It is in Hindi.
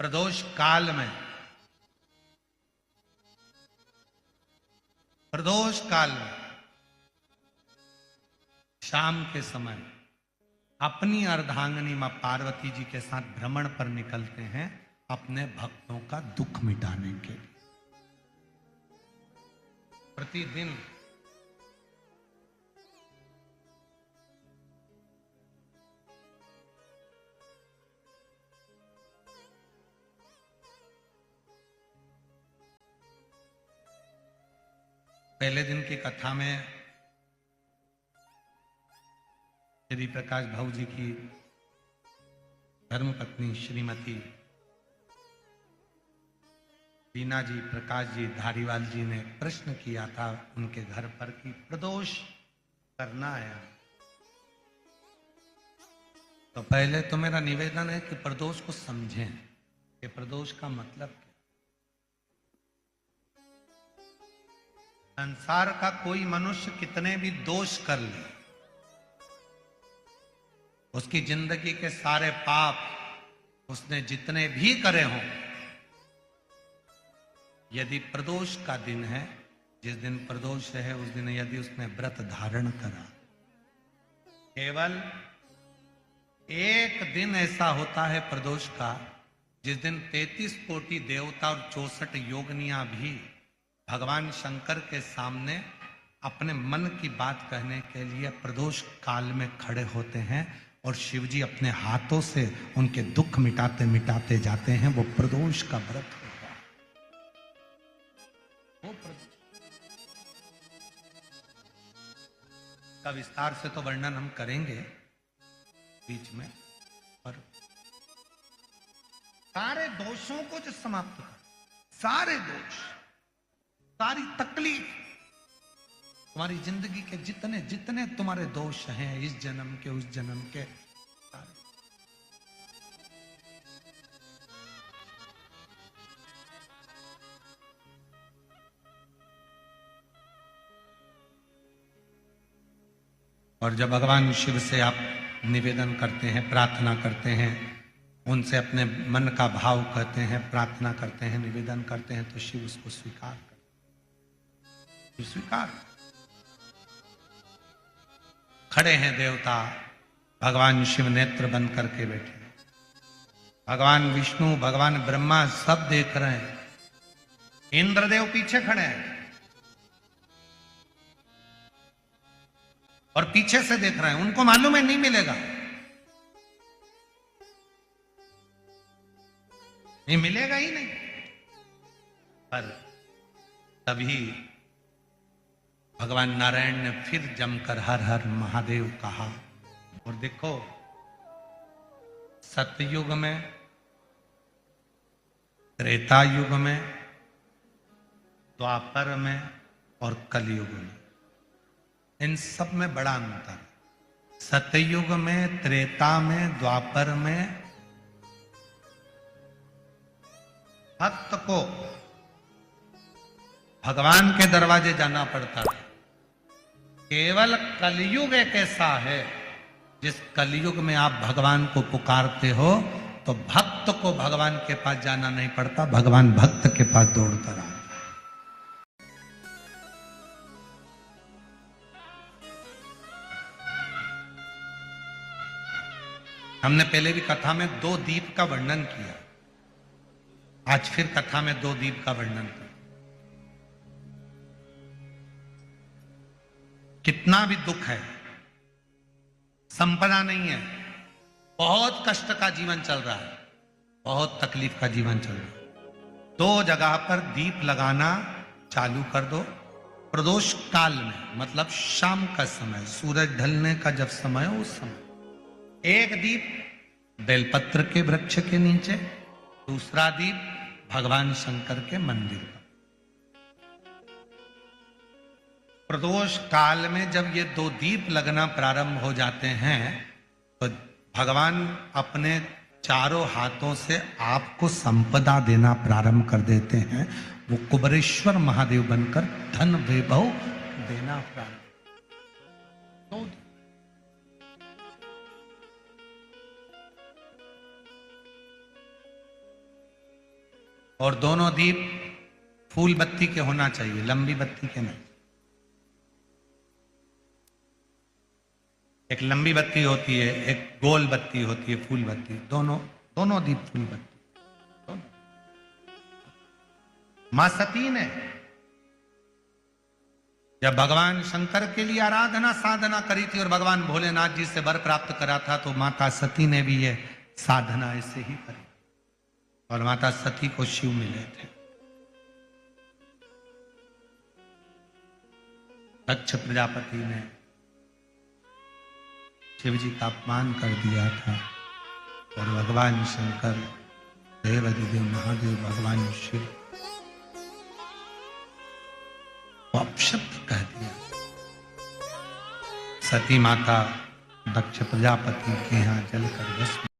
प्रदोष काल में शाम के समय अपनी अर्धांगिनी मां पार्वती जी के साथ भ्रमण पर निकलते हैं अपने भक्तों का दुख मिटाने के लिए। प्रतिदिन पहले दिन की कथा में श्री प्रकाश भाऊ जी की धर्मपत्नी श्रीमती बीना जी, प्रकाश जी, धारीवाल जी ने प्रश्न किया था उनके घर पर कि प्रदोष करना आया, तो पहले तो मेरा निवेदन है कि प्रदोष को समझें कि प्रदोष का मतलब क्या। संसार का कोई मनुष्य कितने भी दोष कर ले, उसकी जिंदगी के सारे पाप उसने जितने भी करे हों, यदि प्रदोष का दिन है, जिस दिन प्रदोष है उस दिन यदि उसने व्रत धारण करा, केवल एक दिन ऐसा होता है प्रदोष का जिस दिन 33 कोटि देवता और 64 योगनियां भी भगवान शंकर के सामने अपने मन की बात कहने के लिए प्रदोष काल में खड़े होते हैं और शिव जी अपने हाथों से उनके दुख मिटाते मिटाते जाते हैं। वो प्रदोष का व्रत होता है। वो का विस्तार से तो वर्णन हम करेंगे बीच में, पर सारे दोषों को जो समाप्त कर, सारे दोष, सारी तकलीफ, तुम्हारी जिंदगी के जितने जितने तुम्हारे दोष हैं, इस जन्म के उस जन्म के सारे। और जब भगवान शिव से आप निवेदन करते हैं, प्रार्थना करते हैं, उनसे अपने मन का भाव कहते हैं, प्रार्थना करते हैं, निवेदन करते हैं, तो शिव उसको स्वीकार करते हैं। स्वीकार खड़े हैं देवता, भगवान शिव नेत्र बंद करके बैठे, भगवान विष्णु, भगवान ब्रह्मा सब देख रहे हैं, इंद्रदेव पीछे खड़े हैं और पीछे से देख रहे हैं। उनको मालूम है नहीं मिलेगा, नहीं मिलेगा ही नहीं, पर तभी भगवान नारायण ने फिर जमकर हर हर महादेव कहा। और देखो, सतयुग में, त्रेता युग में, द्वापर में और कलयुग में, इन सब में बड़ा अंतर है। सतयुग में, त्रेता में, द्वापर में भक्त को भगवान के दरवाजे जाना पड़ता है। केवल कलयुग एक ऐसा है जिस कलयुग में आप भगवान को पुकारते हो तो भक्त को भगवान के पास जाना नहीं पड़ता, भगवान भक्त के पास दौड़कर आता है। हमने पहले भी कथा में 2 दीप का वर्णन किया, आज फिर कथा में 2 दीप का वर्णन किया। कितना भी दुख है, संपदा नहीं है, बहुत कष्ट का जीवन चल रहा है, बहुत तकलीफ का जीवन चल रहा है, 2 जगह पर दीप लगाना चालू कर दो। प्रदोष काल में मतलब शाम का समय, सूरज ढलने का जब समय हो उस समय एक दीप बेलपत्र के वृक्ष के नीचे, दूसरा दीप भगवान शंकर के मंदिर पर। प्रदोष काल में जब ये 2 दीप लगना प्रारंभ हो जाते हैं तो भगवान अपने चारों हाथों से आपको संपदा देना प्रारंभ कर देते हैं। वो कुबरेश्वर महादेव बनकर धन वैभव देना प्रारंभ। और दोनों दीप फूल बत्ती के होना चाहिए, लंबी बत्ती के नहीं। एक लंबी बत्ती होती है, एक गोल बत्ती होती है, फूल बत्ती। दोनों दीप फूल बत्ती दोनों। मां सती ने जब भगवान शंकर के लिए आराधना साधना करी थी और भगवान भोलेनाथ जी से वर प्राप्त करा था, तो माता सती ने भी ये साधना ऐसे ही करी और माता सती को शिव मिले थे। दक्ष प्रजापति ने शिव जी का अपमान कर दिया था और भगवान शंकर, देव अधिदेव महादेव भगवान शिव वो अपशब्द कह दिया। सती माता दक्ष प्रजापति के यहां जलकर भस्म